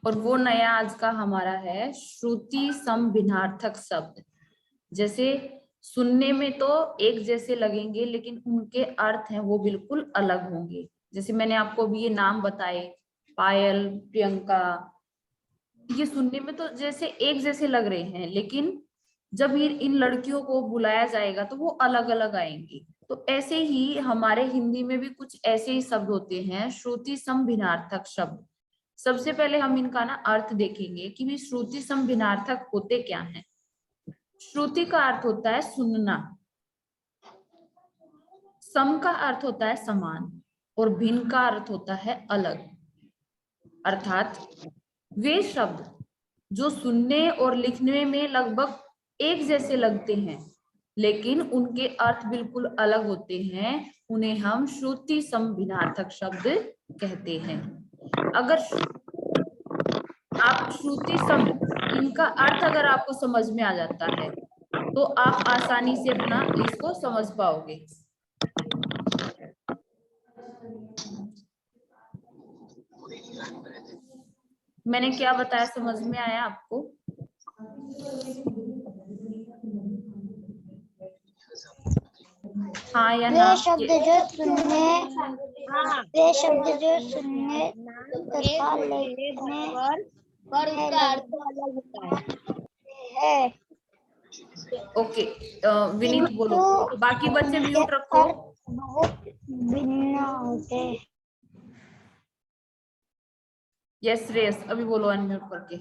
और वो नया आज का हमारा है श्रुति समभिन्नार्थक शब्द। जैसे सुनने में तो एक जैसे लगेंगे लेकिन उनके अर्थ हैं वो बिल्कुल अलग होंगे। जैसे मैंने आपको अभी ये नाम बताए, पायल, प्रियंका, ये सुनने में तो जैसे एक जैसे लग रहे हैं लेकिन जब ये इन लड़कियों को बुलाया जाएगा तो वो अलग अलग आएंगी। तो ऐसे ही हमारे हिंदी में भी कुछ ऐसे ही शब्द होते हैं श्रुति समभिन्नार्थक शब्द। सबसे पहले हम इनका ना अर्थ देखेंगे कि भी श्रुति समभिन्नार्थक होते क्या हैं। श्रुति का अर्थ होता है सुनना, सम का अर्थ होता है समान और भिन्न का अर्थ होता है अलग। अर्थात वे शब्द जो सुनने और लिखने में लगभग एक जैसे लगते हैं लेकिन उनके अर्थ बिल्कुल अलग होते हैं, उन्हें हम श्रुति समभिन्नार्थक शब्द कहते हैं। अगर आप श्रुति सम इनका अर्थ अगर आपको समझ में आ जाता है तो आप आसानी से अपना इसको समझ पाओगे। मैंने क्या बताया, समझ में आया आपको? हाँ या ना? वे शब्द जो सुनने तथा लिखने पर उसका अर्थ अलग होता है। ओके, विनीत बोलो, बाकी बच्चे म्यूट रखो। बहुत भिन्न होते हैं। यस श्रेयस, अभी बोलो अनम्यूट करके।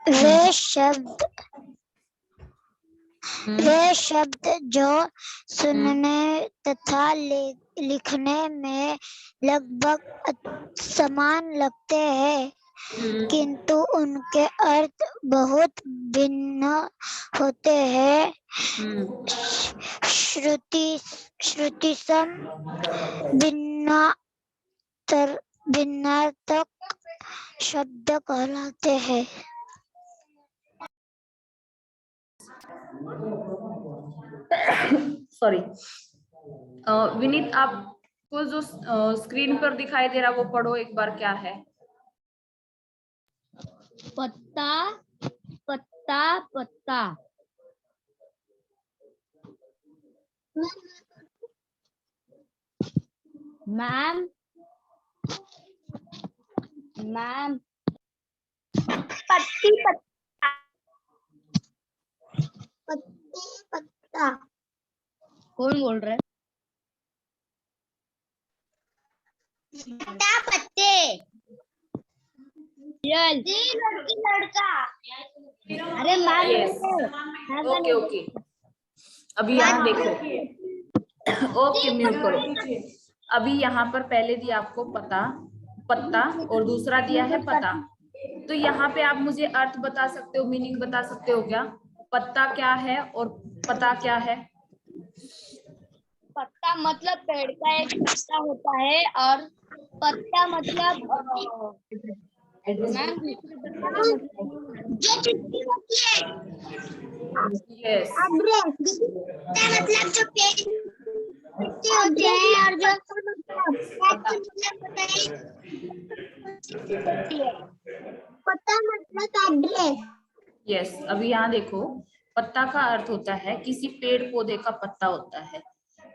वे शब्द जो सुनने तथा लिखने में लगभग समान लगते हैं किंतु उनके अर्थ बहुत भिन्न होते हैं। श्रुति सम भिन्नार्थक शब्द कहलाते हैं। सॉरी विनीत, आपको जो स्क्रीन पर दिखाई दे रहा वो पढ़ो एक बार, क्या है? पत्ता पत्ता पत्ता। मैम मैम पत्ती पत्ता। पत्ती पत्ता। कौन बोल रहा है? पत्ता पत्ते। जी लड़की लड़का। अरे मैम ओके ओके, अभी यहाँ देखो। ओके म्यूट करो। अभी यहाँ पर पहले दिया आपको पत्ता और दूसरा दिया है पता। तो यहाँ पे आप मुझे अर्थ बता सकते हो, मीनिंग बता सकते हो क्या? पत्ता क्या है और पता क्या है? पत्ता मतलब पेड़ का एक पत्ता होता है और पत्ता मतलब मैम जो चिट्ठी होती है। यस, मतलब जो पेड़ होते हैं और जो पत्ता मतलब एड्रेस। यस, अभी यहाँ देखो, पत्ता का अर्थ होता है किसी पेड़ पौधे का पत्ता होता है,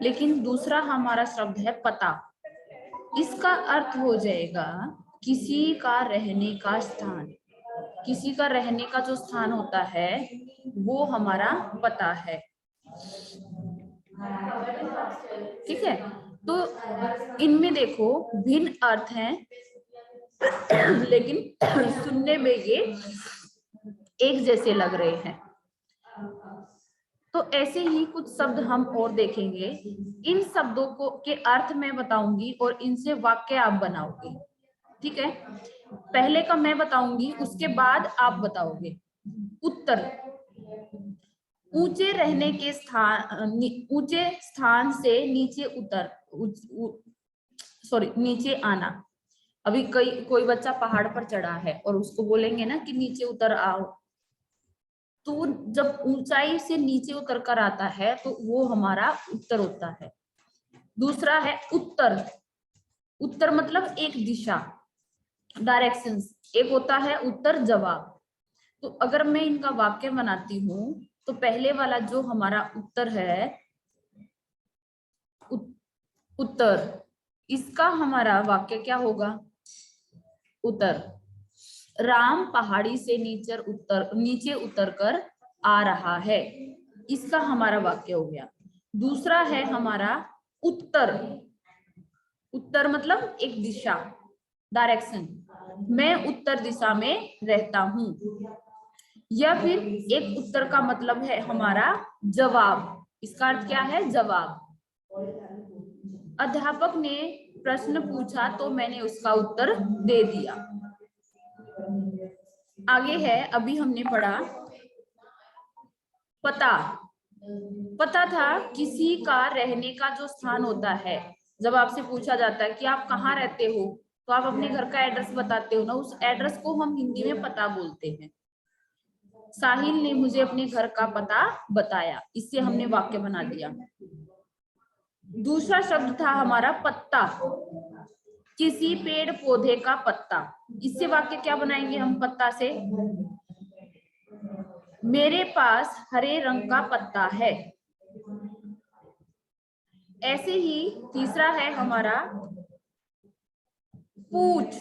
लेकिन दूसरा हमारा शब्द है पता। इसका अर्थ हो जाएगा किसी का रहने का स्थान। किसी का रहने का जो स्थान होता है वो हमारा पता है। ठीक है, तो इनमें देखो भिन्न अर्थ हैं लेकिन सुनने में ये एक जैसे लग रहे हैं। तो ऐसे ही कुछ शब्द हम और देखेंगे। इन शब्दों को के अर्थ मैं बताऊंगी और इनसे वाक्य आप बनाओगे। ठीक है, पहले का मैं बताऊंगी, उसके बाद आप बताओगे। उत्तर, ऊंचे रहने के स्थान, ऊंचे स्थान से नीचे उतर, सॉरी नीचे आना। अभी कोई बच्चा पहाड़ पर चढ़ा है और उसको बोलेंगे ना कि नीचे उतर आओ, तो जब ऊंचाई से नीचे उतर कर आता है तो वो हमारा उत्तर होता है। दूसरा है उत्तर। उत्तर मतलब एक दिशा, डायरेक्शंस। एक होता है उत्तर जवाब। तो अगर मैं इनका वाक्य बनाती हूँ तो पहले वाला जो हमारा उत्तर है, उत्तर, इसका हमारा वाक्य क्या होगा? उत्तर। राम पहाड़ी से नीचे उतर कर आ रहा है, इसका हमारा वाक्य हो गया। दूसरा है हमारा उत्तर। उत्तर मतलब एक दिशा, डायरेक्शन। मैं उत्तर दिशा में रहता हूं। या फिर एक उत्तर का मतलब है हमारा जवाब। इसका अर्थ क्या है? जवाब। अध्यापक ने प्रश्न पूछा तो मैंने उसका उत्तर दे दिया। आगे है, अभी हमने पढ़ा पता। पता था किसी का रहने का जो स्थान होता है। जब आपसे पूछा जाता है कि आप कहाँ रहते हो, तो आप अपने घर का एड्रेस बताते हो ना, उस एड्रेस को हम हिंदी में पता बोलते हैं। साहिल ने मुझे अपने घर का पता बताया, इससे हमने वाक्य बना दिया। दूसरा शब्द था हमारा पत्ता। किसी पेड़ पौधे का पत्ता, इससे वाक्य क्या बनाएंगे हम पत्ता से? मेरे पास हरे रंग का पत्ता है। ऐसे ही तीसरा है हमारा पूछ।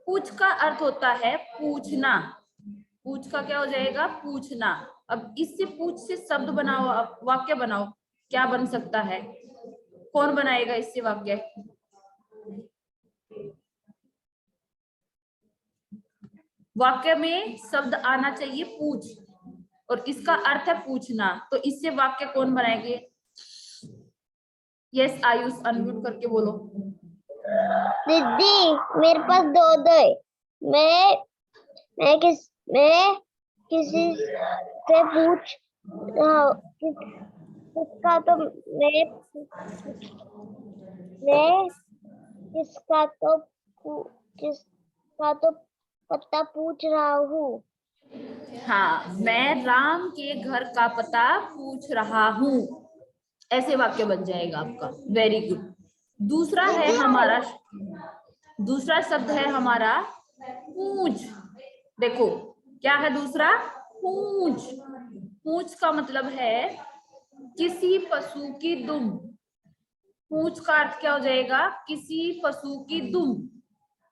पूछ का अर्थ होता है पूछना। पूछ का क्या हो जाएगा? पूछना। अब इससे पूछ से शब्द बनाओ, वाक्य बनाओ, क्या बन सकता है? कौन बनाएगा इससे वाक्य? वाक्य में शब्द आना चाहिए पूछ, और इसका अर्थ है पूछना। तो इससे वाक्य कौन बनाएंगे? यस आयुष, अनम्यूट करके बोलो। दीदी मेरे पास दो है। मैं किसी से पूछ किसका तो मैं किसका तो पता पूछ रहा हूँ। हाँ, मैं राम के घर का पता पूछ रहा हूँ, ऐसे वाक्य बन जाएगा आपका। Very good. दूसरा है हमारा, दूसरा शब्द है हमारा पूंछ। देखो क्या है दूसरा? पूंछ। पूंछ का मतलब है किसी पशु की दुम। पूंछ का अर्थ क्या हो जाएगा? किसी पशु की दुम।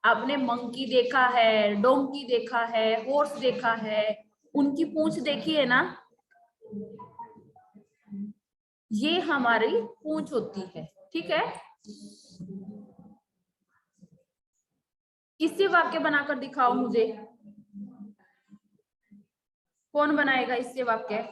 आपने मंकी देखा है, डोंकी देखा है, हॉर्स देखा है, उनकी पूंछ देखी है ना? ये हमारी पूंछ होती है, ठीक है। इससे वाक्य बनाकर दिखाओ मुझे, कौन बनाएगा इससे वाक्य?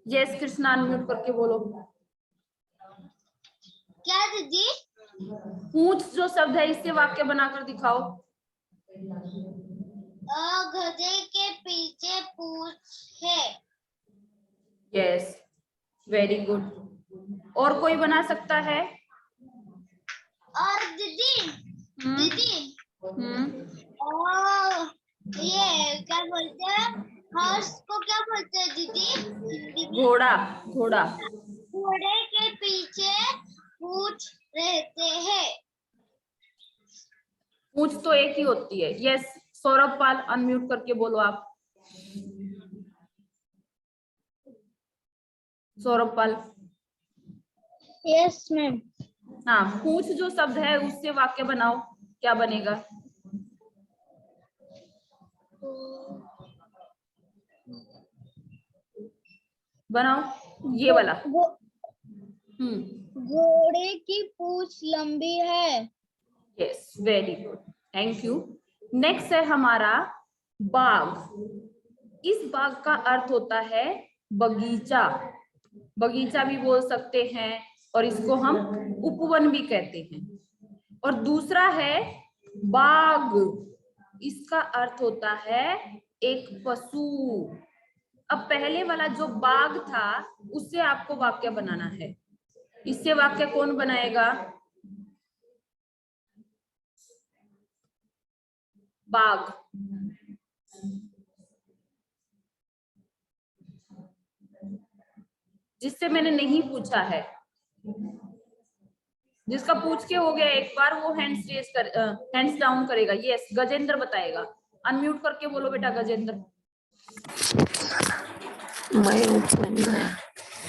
यस कृष्णा, अनम्यूट करके बोलो। क्या दीदी? पूंछ जो शब्द है इससे वाक्य बनाकर दिखाओ। गधे के पीछे पूंछ है। Yes, very good. और कोई बना सकता है? और दीदी ये क्या बोलते हैं? हॉर्स को क्या बोलते हैं दीदी हिंदी में? घोड़ा। घोड़ा। घोड़े के पीछे पूंछ रहते हैं। पूंछ तो एक ही होती है। यस सौरभ पाल, अनम्यूट करके बोलो आप। सौरभ पाल। Yes ma'am. हाँ, पूंछ जो शब्द है उससे वाक्य बनाओ, क्या बनेगा? बनाओ ये वाला। घोड़े की पूंछ लंबी है। Yes, very good, thank you. Next है हमारा बाग। इस बाग का अर्थ होता है बगीचा। बगीचा भी बोल सकते हैं, और इसको हम उपवन भी कहते हैं। और दूसरा है बाग। इसका अर्थ होता है एक पशु। अब पहले वाला जो बाग था उससे आपको वाक्य बनाना है। इससे वाक्य कौन बनाएगा? बाघ, जिससे मैंने नहीं पूछा है, जिसका पूछ के हो गया एक बार, वो हैंड्स रेज कर, हैंड्स डाउन करेगा। यस, गजेंद्र बताएगा। अनम्यूट करके बोलो बेटा गजेंद्र।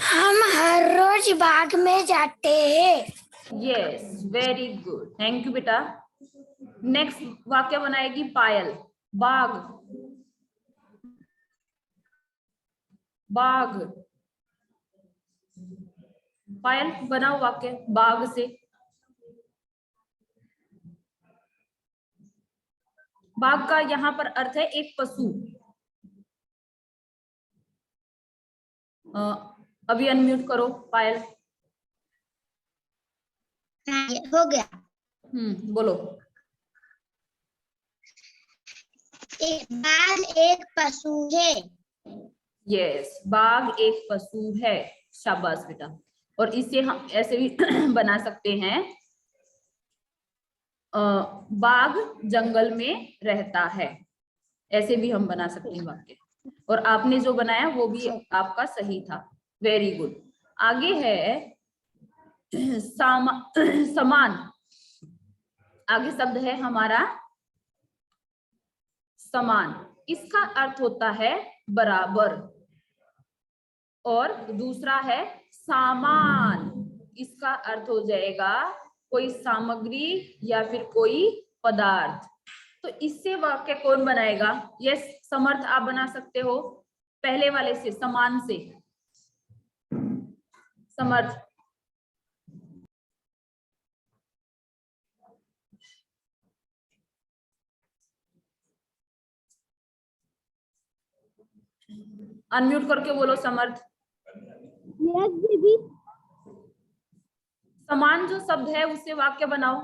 हम हर रोज बाग में जाते हैं। Yes, very good, thank you बेटा। नेक्स्ट वाक्य बनाएगी पायल। बाघ, बाघ। पायल बनाओ वाक्य बाघ से। बाघ का यहाँ पर अर्थ है एक पशु। अभी अनम्यूट करो पायल। हो गया। बोलो। बाघ एक पशु है। यस, बाघ एक पशु है। शाबाश बेटा। और इसे हम ऐसे भी बना सकते हैं, बाघ जंगल में रहता है, ऐसे भी हम बना सकते हैं वाक्य। और आपने जो बनाया वो भी आपका सही था, वेरी गुड। आगे है समान। आगे शब्द है हमारा समान। इसका अर्थ होता है बराबर। और दूसरा है सामान। इसका अर्थ हो जाएगा कोई सामग्री या फिर कोई पदार्थ। तो इससे वाक्य कौन बनाएगा? यस समर्थ, आप बना सकते हो पहले वाले से, समान से। समर्थ। अनम्यूट करके बोलो समर्थ। यस दीदी। समान जो शब्द है उससे वाक्य बनाओ।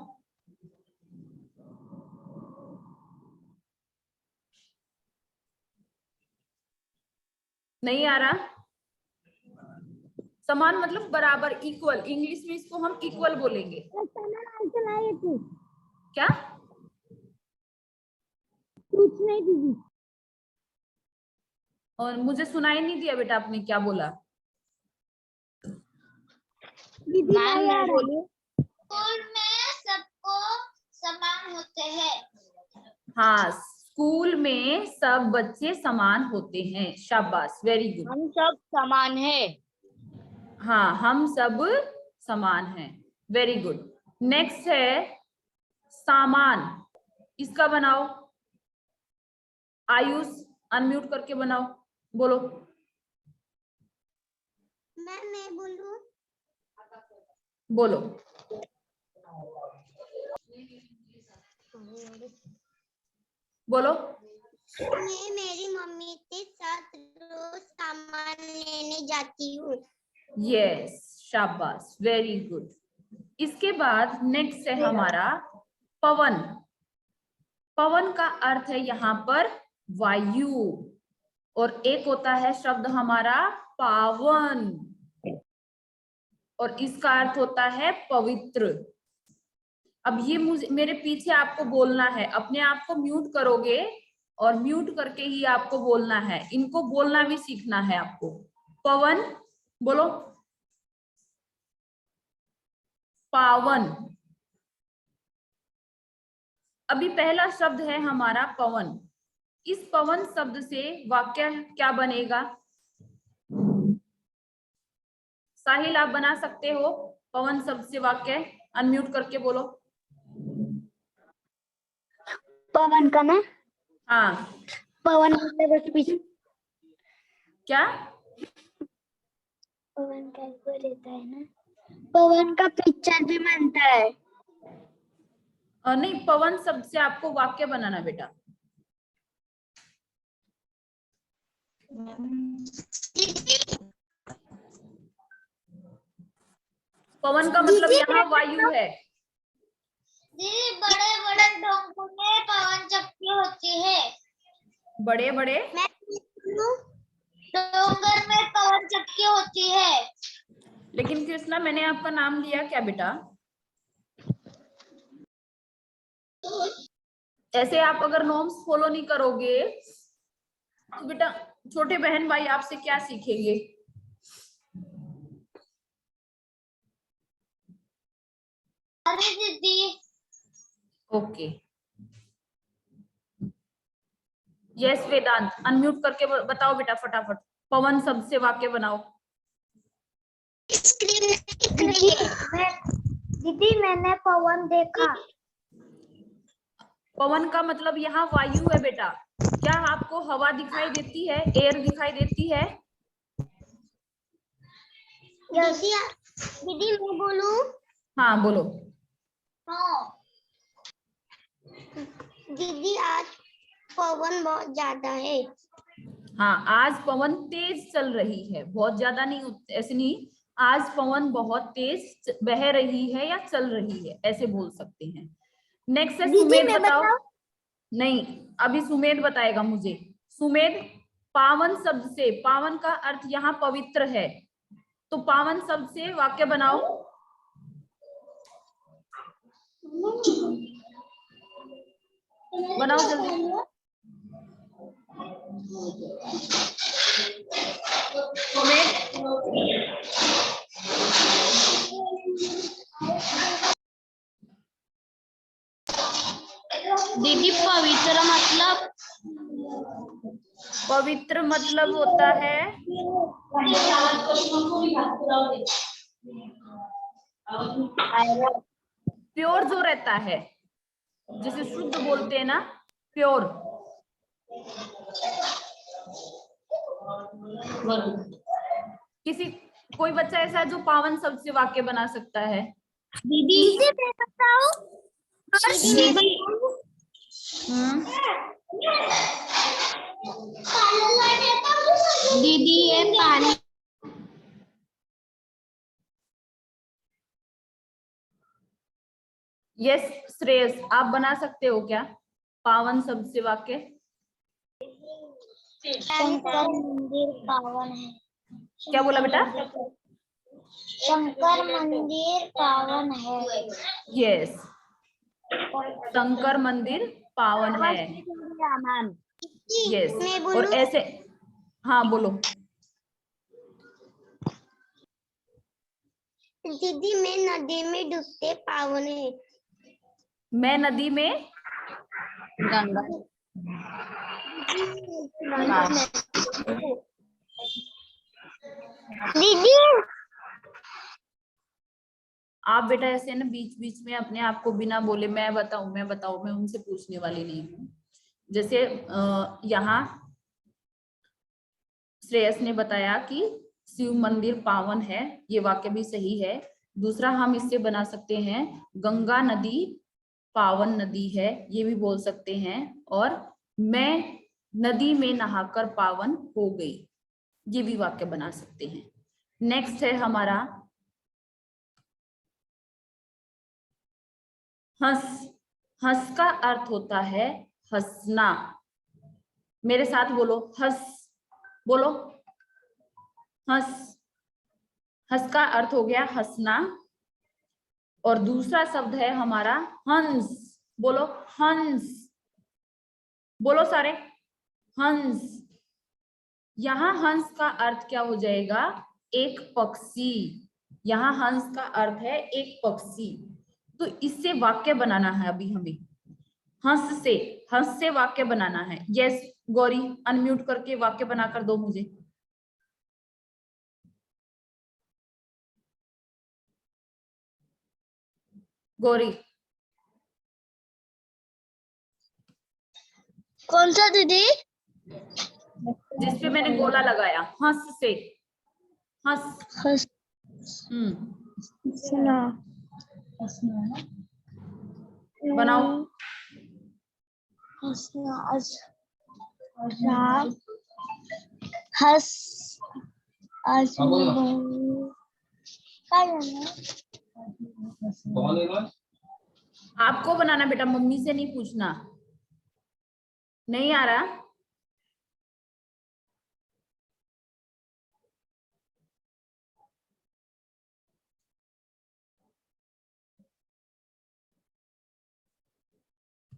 नहीं आ रहा? समान मतलब बराबर, इक्वल। इंग्लिश में इसको हम इक्वल बोलेंगे। क्या? कुछ नहीं दीदी। और मुझे सुनाई नहीं दिया बेटा, आपने क्या बोला? दीदी मैं बोलूं? स्कूल में सबको समान होते हैं। हाँ, स्कूल में सब बच्चे समान होते हैं। शाबाश, वेरी गुड। हम सब समान है। हाँ, हम सब समान हैं, वेरी गुड। नेक्स्ट है सामान। इसका बनाओ आयुष, अनम्यूट करके बनाओ, बोलो। मैं बोलूं? बोलो। बोलो। मैं मेरी मम्मी के साथ रोज सामान लेने जाती हूँ। यस, शाबाश, वेरी गुड। इसके बाद नेक्स्ट है हमारा पवन। पवन का अर्थ है यहाँ पर वायु। और एक होता है शब्द हमारा पावन, और इसका अर्थ होता है पवित्र। अब ये मुझे, मेरे पीछे आपको बोलना है, अपने आप को म्यूट करोगे और म्यूट करके ही आपको बोलना है। इनको बोलना भी सीखना है आपको। पवन बोलो। पावन। अभी पहला शब्द है हमारा पवन। इस पवन शब्द से वाक्य क्या बनेगा? साहिल आप बना सकते हो पवन शब्द से वाक्य, अनम्यूट करके बोलो। पवन का ना? हाँ। पवन क्या? पवन का रहता है ना, पवन का पिक्चर भी बनता है। नहीं, पवन शब्द से आपको वाक्य बनाना बेटा। पवन का मतलब यहाँ वायु है। दीदी बड़े बड़े डोंगों में पवन चक्की होती है। बड़े बड़े डोंगर में पवन चक्की होती है। लेकिन कृष्णा, मैंने आपका नाम लिया क्या बेटा? ऐसे आप अगर नॉर्म्स फॉलो नहीं करोगे तो बेटा छोटे बहन भाई आपसे क्या सीखेंगे? अरे दीदी ओके, यस वेदांत, अनम्यूट करके बताओ बेटा फटाफट। पवन शब्द से वाक्य बनाओ। दीदी मैंने पवन देखा। पवन का मतलब यहाँ वायु है बेटा। क्या आपको हवा दिखाई देती है, एयर दिखाई देती है? दीदी दीदी मैं बोलूं? हाँ बोलो। हाँ दीदी आज पवन बहुत ज्यादा है। हाँ, आज पवन तेज चल रही है, बहुत ज्यादा नहीं, ऐसे नहीं। आज पवन बहुत तेज बह रही है या चल रही है, ऐसे बोल सकते हैं। नेक्स्ट है सुमेध, बताओ। नहीं, अभी सुमेध बताएगा मुझे। सुमेध, पावन शब्द से, पावन का अर्थ यहाँ पवित्र है, तो पावन शब्द से वाक्य बनाओ। बनाओ जल्दी। दीदी पवित्र मतलब पवित्र मतलब होता है प्योर, जो रहता है, जिसे शुद्ध बोलते हैं ना, प्योर। किसी कोई बच्चा ऐसा है जो पावन शब्द से वाक्य बना सकता है? दीदी मैं बताऊं? दीदी दीदी ये पानी। यस श्रेयस, आप बना सकते हो क्या पावन शब्द से वाक्य? शंकर मंदिर पावन है। क्या बोला बेटा? शंकर मंदिर पावन है। यस, शंकर मंदिर पावन है। यस, मैं और बोलूं? ऐसे, हाँ बोलो। दीदी मैं नदी में डूबते पावन है। मैं नदी में, गंगा। दीदी आप बेटा ऐसे ना बीच बीच में अपने आप को बिना बोले मैं बताऊं मैं बताऊं, मैं उनसे पूछने वाली नहीं हूँ। जैसे यहाँ श्रेयस ने बताया कि शिव मंदिर पावन है, ये वाक्य भी सही है। दूसरा हम इससे बना सकते हैं गंगा नदी पावन नदी है, ये भी बोल सकते हैं। और मैं नदी में नहाकर पावन हो गई, ये भी वाक्य बना सकते हैं। नेक्स्ट है हमारा हंस। हंस का अर्थ होता है हंसना। मेरे साथ बोलो, हंस, बोलो हंस। हंस का अर्थ हो गया हंसना। और दूसरा शब्द है हमारा हंस। बोलो हंस, बोलो सारे हंस। यहाँ हंस का अर्थ क्या हो जाएगा? एक पक्षी। यहाँ हंस का अर्थ है एक पक्षी, तो इससे वाक्य बनाना है अभी हमें। हंस से, हंस से वाक्य बनाना है। यस गौरी, अनम्यूट करके वाक्य बनाकर दो मुझे। गौरी, कौन सा दीदी? जिसपे मैंने गोला लगाया, हंस से, हंस। सुना बनाओ। हंसना हंस आपको बनाना बेटा, मम्मी से नहीं पूछना। नहीं आ रहा?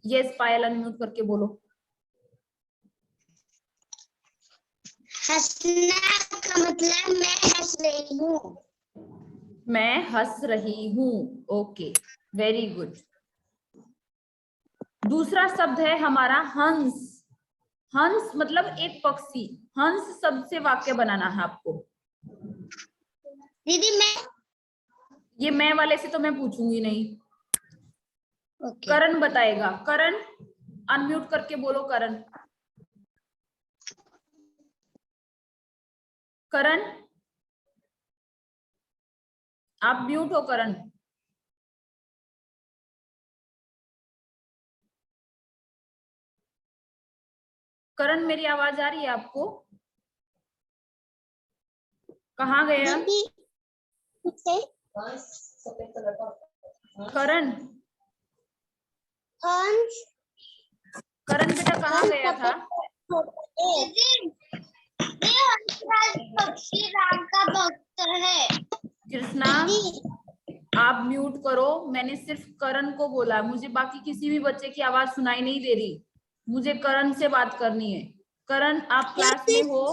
यस पायल, अनम्यूट करके बोलो। हंसना का मतलब मैं हंस रही हूँ। मैं हंस रही हूँ। Okay, very good. दूसरा शब्द है हमारा हंस। हंस मतलब एक पक्षी। हंस शब्द से वाक्य बनाना है आपको। दीदी मैं ये मैं वाले से तो मैं पूछूंगी नहीं। ओके। करण बताएगा। करण, अनम्यूट करके बोलो करण। करण, आप म्यूट हो करण। करण, मेरी आवाज आ रही है आपको? कहाँ गया दीदी से करण? हंस करण बेटा कहाँ गया था? पक्षी राम का भक्त है। कृष्णा, आप म्यूट करो। मैंने सिर्फ करण को बोला, मुझे बाकी किसी भी बच्चे की आवाज सुनाई नहीं दे रही। मुझे करण से बात करनी है। करण, आप क्लास में हो?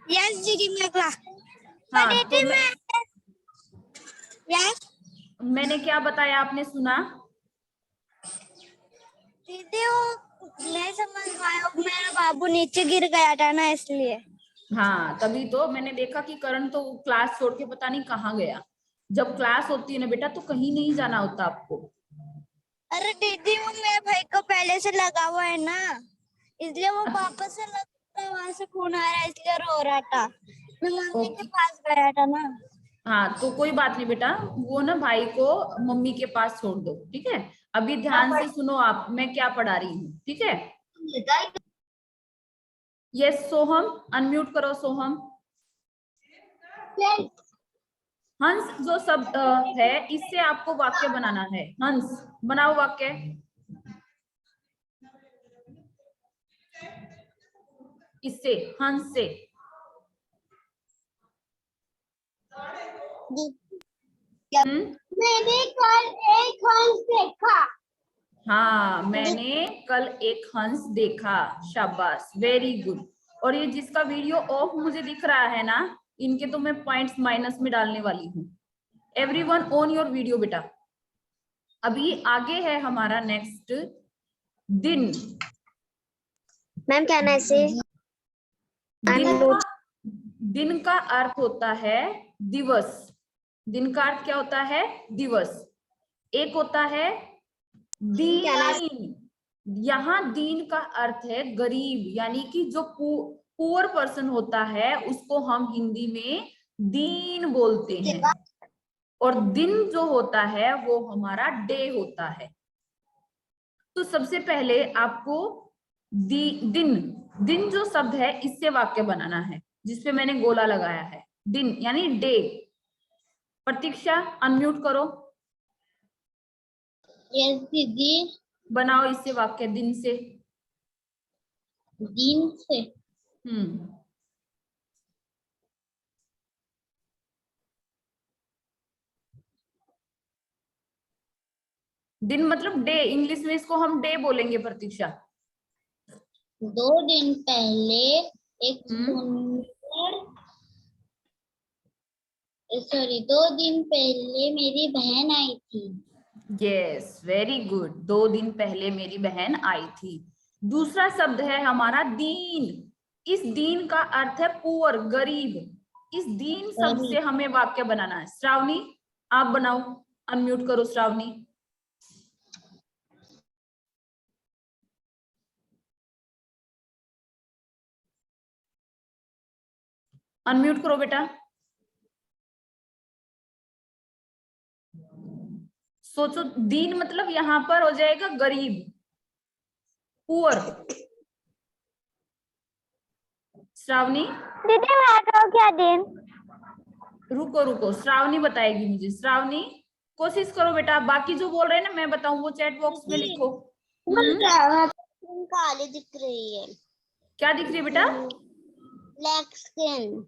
यस दीदी मैं क्लास। हाँ, तो यस मैंने क्या बताया आपने सुना? दीदी वो मैं समझ पाया, मेरा बाबू नीचे गिर गया था ना इसलिए। हाँ, तभी तो मैंने देखा कि करण तो क्लास छोड़ के पता नहीं कहाँ गया। जब क्लास होती है ना बेटा, तो कहीं नहीं जाना होता आपको। अरे दीदी वो मेरे भाई को पहले से लगा हुआ है ना, इसलिए वो वापस से लगा, वहां से खून आ रहा है इसलिए रो रहा था। मैं मम्मी के पास गया था ना। हाँ, तो कोई बात नहीं बेटा, वो ना भाई को मम्मी के पास छोड़ दो, ठीक है? अभी ध्यान से सुनो आप, मैं क्या पढ़ा रही हूँ, ठीक है? यस सोहम, अनम्यूट करो सोहम। हंस जो शब्द है, इससे आपको वाक्य बनाना है। हंस, बनाओ वाक्य। इससे, हंस से। मैंने कल एक हंस देखा। हाँ, मैंने कल एक हंस देखा। शाबाश, वेरी गुड। और ये जिसका वीडियो ऑफ मुझे दिख रहा है ना, इनके तो मैं पॉइंट्स माइनस में डालने वाली हूँ। एवरीवन ऑन योर वीडियो बेटा। अभी आगे है हमारा नेक्स्ट, दिन। मैम क्या ना ऐसे दिन का अर्थ होता है दिवस। दिन का अर्थ क्या होता है? दिवस। एक होता है दीन। यहाँ दीन का अर्थ है गरीब, यानी कि जो पुअर पर्सन होता है उसको हम हिंदी में दीन बोलते हैं। और दिन जो होता है वो हमारा डे होता है। तो सबसे पहले आपको दिन दिन जो शब्द है इससे वाक्य बनाना है, जिसपे मैंने गोला लगाया है। दिन यानी डे। प्रतीक्षा, अनम्यूट करो। यस दीदी। बनाओ इससे वाक्य, दिन से। दिन से दिन मतलब डे, इंग्लिश में इसको हम डे बोलेंगे प्रतीक्षा। 2 दिन पहले एक सुंदर, सॉरी 2 दिन पहले मेरी बहन आई थी। Yes, very good. 2 दिन पहले मेरी बहन आई थी। दूसरा शब्द है हमारा दीन। इस दीन का अर्थ है पुअर, गरीब। इस दीन शब्द से हमें वाक्य बनाना है। श्रावणी, आप बनाओ। अनम्यूट करो श्रावणी। अनम्यूट करो बेटा। सोचो, दीन मतलब यहाँ पर हो जाएगा गरीब, पुअर। श्रावणी, दीदी मैं तो क्या दिन रुको रुको, श्रावणी बताएगी मुझे। श्रावणी, कोशिश करो बेटा। बाकी जो बोल रहे हैं ना मैं बताऊं, वो चैट बॉक्स में लिखो। काली दिख रही है। क्या दिख रही है बेटा? Black skin.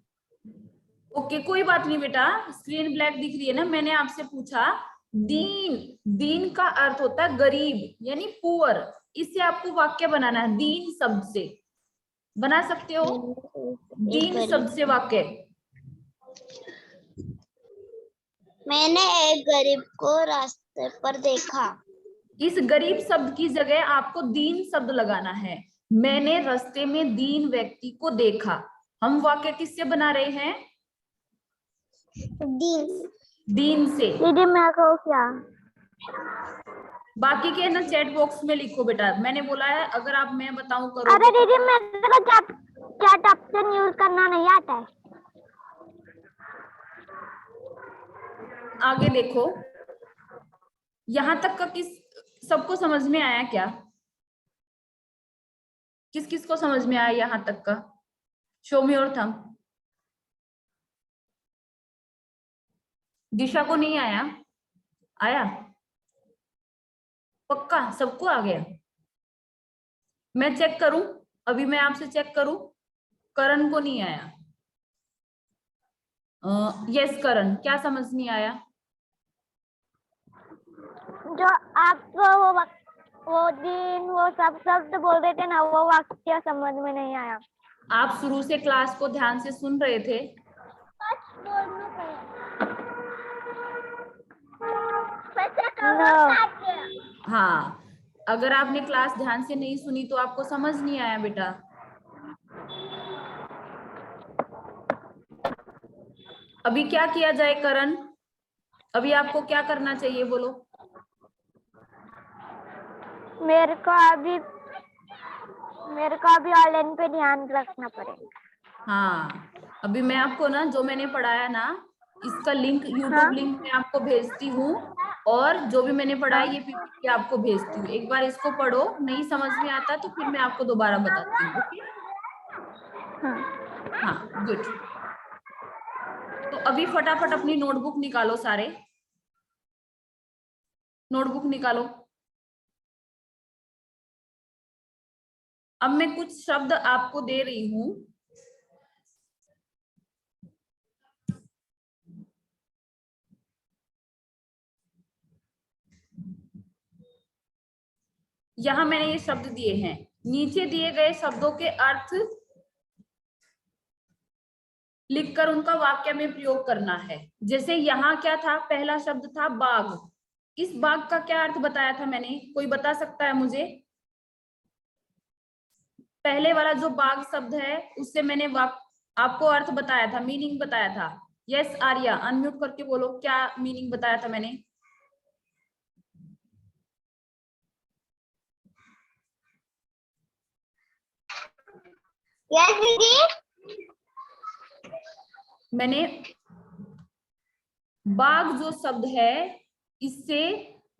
ओके, कोई बात नहीं बेटा। स्क्रीन ब्लैक दिख रही है ना, मैंने आपसे पूछा दीन, दीन का अर्थ होता है गरीब यानी पुअर। इससे आपको वाक्य बनाना है, दीन शब्द से बना सकते हो। दीन शब्द से वाक्य, मैंने एक गरीब को रास्ते पर देखा। इस गरीब शब्द की जगह आपको दीन शब्द लगाना है। मैंने रास्ते में दीन व्यक्ति को देखा। हम वाक्य किससे बना रहे हैं? दीन, दीन से। दीदी मैं कहूँ क्या? बाकी के ना चैट बॉक्स में लिखो बेटा, मैंने बोला है अगर आप मैं बताऊं करोगे। अरे दीदी मेरे को चैट ऑप्शन यूज करना नहीं आता है। आगे देखो, यहां तक का किस सबको समझ में आया क्या? किस किस को समझ में आया यहां तक का? Show me your thumb. Disha को नहीं आया? आया? पक्का सबको आ गया? मैं चेक करूं, अभी मैं आपसे चेक करूं। करण को नहीं आया? यस करण, क्या समझ नहीं आया? जो आप वो दिन वो सब शब्द बोल रहे थे ना, वो वाक्य समझ में नहीं आया। आप शुरू से क्लास को ध्यान से सुन रहे थे? हाँ, अगर आपने क्लास ध्यान से नहीं सुनी तो आपको समझ नहीं आया बेटा। अभी क्या किया जाए करण? अभी आपको क्या करना चाहिए बोलो? मेरे को अभी ऑनलाइन पे ध्यान रखना पड़ेगा। हाँ, अभी मैं आपको ना जो मैंने पढ़ाया ना, इसका लिंक यूट्यूब हाँ? लिंक मैं आपको भेजती हूँ, और जो भी मैंने पढ़ाया ये पीपीटी आपको भेजती हूँ। एक बार इसको पढ़ो, नहीं समझ में आता तो फिर मैं आपको दोबारा बताती हूँ। ओके? हाँ, गुड। तो अभी फटाफट अपनी नोटबुक निकालो सारे, नोटबुक निकालो। अब मैं कुछ शब्द आपको दे रही हूँ, यहां मैंने ये शब्द दिए हैं। नीचे दिए गए शब्दों के अर्थ लिखकर उनका वाक्य में प्रयोग करना है। जैसे यहाँ क्या था? पहला शब्द था बाग। इस बाग का क्या अर्थ बताया था मैंने? कोई बता सकता है मुझे? पहले वाला जो बाग शब्द है उससे मैंने आपको अर्थ बताया था, मीनिंग बताया था। यस आर्या, अनम्यूट करके बोलो, क्या मीनिंग बताया था मैंने? यस दीदी। मैंने बाग जो शब्द है इससे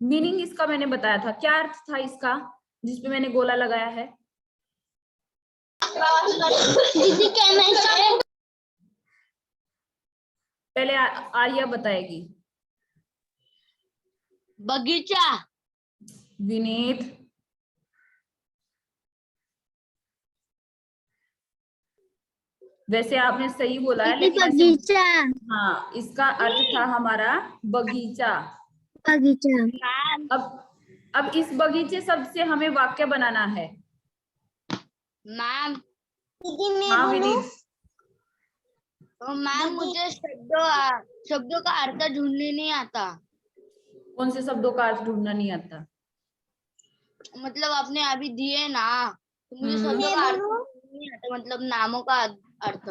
मीनिंग इसका मैंने बताया था। क्या अर्थ था इसका जिसपे मैंने गोला लगाया है? दीदी क्या पहले आर्या बताएगी। बगीचा। विनीत, वैसे आपने सही बोला है, लेकिन ऐसे बगीचा। हाँ, इसका अर्थ था हमारा बगीचा। बगीचा। अब इस बगीचे शब्द से हमें वाक्य बनाना है। मैम दीदी मैं हाँ बोलूं? विनीत। तो मैम मुझे शब्दों का अर्थ ढूंढने नहीं आता। कौन से शब्दों का अर्थ ढूंढना नहीं आता? मतलब आपने अभी दिए ना, तो मुझे शब्दों का अर्थ नहीं आता, मतलब नामों का अर्थ।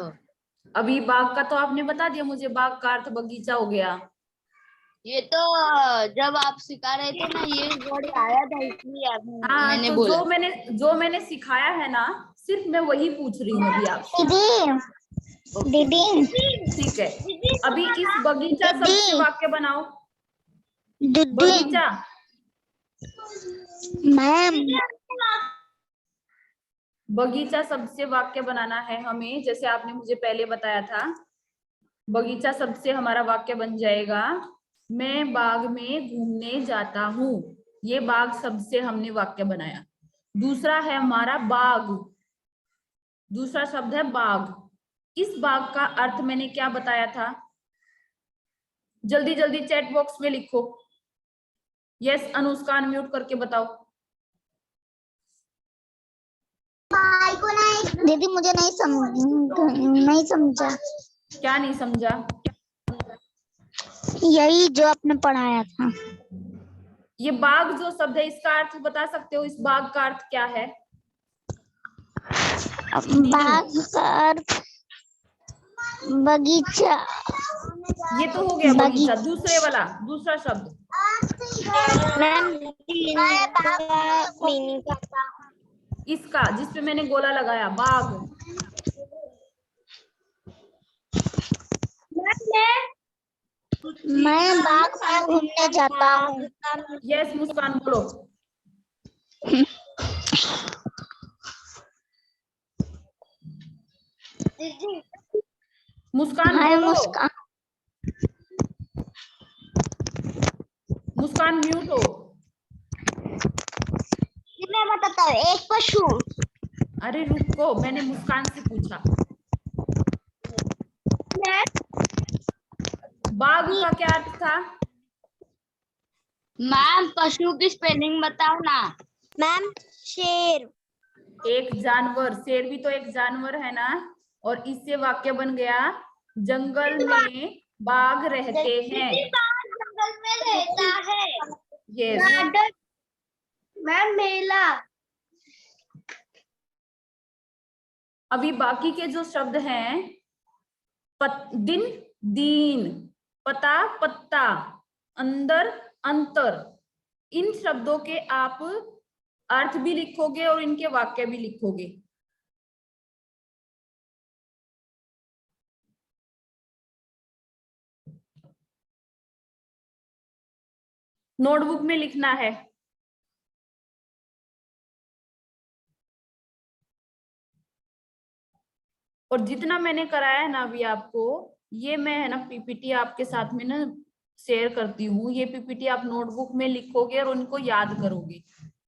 अभी बाग का तो आपने बता दिया मुझे, बाग का अर्थ बगीचा हो गया। ये तो जब आप सिखा रहे थे ना, ये वर्ड आया था इसलिए हाँ, मैंने तो बोला। जो मैंने सिखाया है ना, सिर्फ मैं वही पूछ रही हूँ अभी आपसे। दीदी ठीक है, अभी इस बगीचा शब्द से वाक्य बनाओ। बगीचा। मैम बगीचा शब्द से वाक्य बनाना है हमें, जैसे आपने मुझे पहले बताया था। बगीचा शब्द से हमारा वाक्य बन जाएगा, मैं बाग में घूमने जाता हूँ। ये बाग शब्द से हमने वाक्य बनाया। दूसरा है हमारा बाग, दूसरा शब्द है बाग। इस बाग का अर्थ मैंने क्या बताया था? जल्दी जल्दी चैट बॉक्स में लिखो। यस अनुष्का अनम्यूट करके बताओ। दीदी मुझे नहीं समझा। क्या नहीं समझा? यही जो आपने पढ़ाया था। ये बाग जो शब्द है इसका अर्थ बता सकते हो? इस बाग का अर्थ क्या है? बाग का अर्थ बगीचा। ये तो हो गया बगीचा। दूसरे वाला दूसरा शब्द इसका जिसपे मैंने गोला लगाया, बाग। मैं बाग में घूमने जाता हूँ। यस मुस्कान बोलो। मुस्कान बोलो। मुस्कान म्यूट हो। मैं बताता हूँ, एक पशु। अरे रुको, मैंने मुस्कान से पूछा। बाघ का क्या अर्थ था? मैम पशु की स्पेलिंग बताओ ना। मैम शेर। एक जानवर, शेर भी तो एक जानवर है ना। और इससे वाक्य बन गया, जंगल में बाघ रहते हैं। जंगल में रहता है। यस। मैम मेला। अभी बाकी के जो शब्द हैं, दिन दीन, पता पत्ता, अंदर अंतर, इन शब्दों के आप अर्थ भी लिखोगे और इनके वाक्य भी लिखोगे। नोटबुक में लिखना है। और जितना मैंने कराया है ना अभी आपको, ये मैं है ना पीपीटी आपके साथ में ना शेयर करती हूँ। ये पीपीटी आप नोटबुक में लिखोगे और उनको याद करोगे।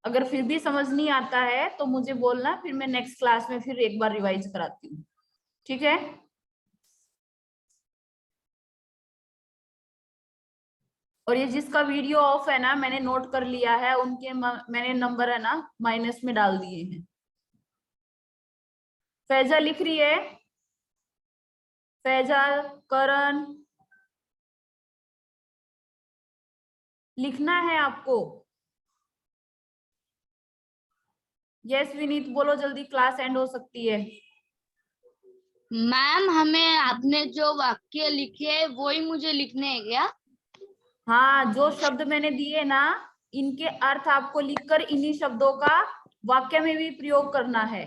अगर फिर भी समझ नहीं आता है तो मुझे बोलना, फिर मैं नेक्स्ट क्लास में फिर एक बार रिवाइज कराती हूँ। ठीक है? और ये जिसका वीडियो ऑफ है ना, मैंने नोट कर लिया है, उनके मैंने नंबर है ना माइनस में डाल दिए हैं। फैजा लिख रही है? फैजा, करण, लिखना है आपको। यस विनीत बोलो जल्दी, क्लास एंड हो सकती है। मैम हमें आपने जो वाक्य लिखे वो ही मुझे लिखने हैं क्या? हाँ, जो शब्द मैंने दिए ना, इनके अर्थ आपको लिखकर इन्हीं शब्दों का वाक्य में भी प्रयोग करना है।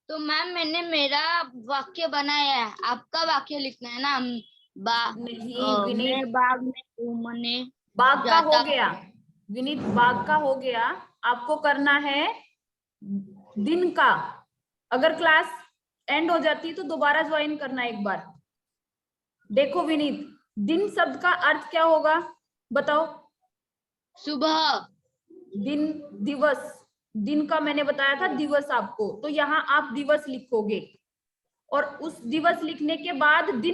तो मैम मैंने मेरा वाक्य बनाया है, आपका वाक्य लिखना है ना। नहीं विनीत, मैं बाग में घूमने बाघ का हो जाता। गया विनीत, बाघ का हो गया। आपको करना है दिन का। अगर क्लास एंड हो जाती है तो दोबारा ज्वाइन करना एक बार। देखो विनीत, दिन शब्द का अर्थ क्या होगा बताओ? सुबह। दिन, दिवस। दिन का मैंने बताया था दिवस आपको, तो यहाँ आप दिवस लिखोगे और उस दिवस लिखने के बाद दिन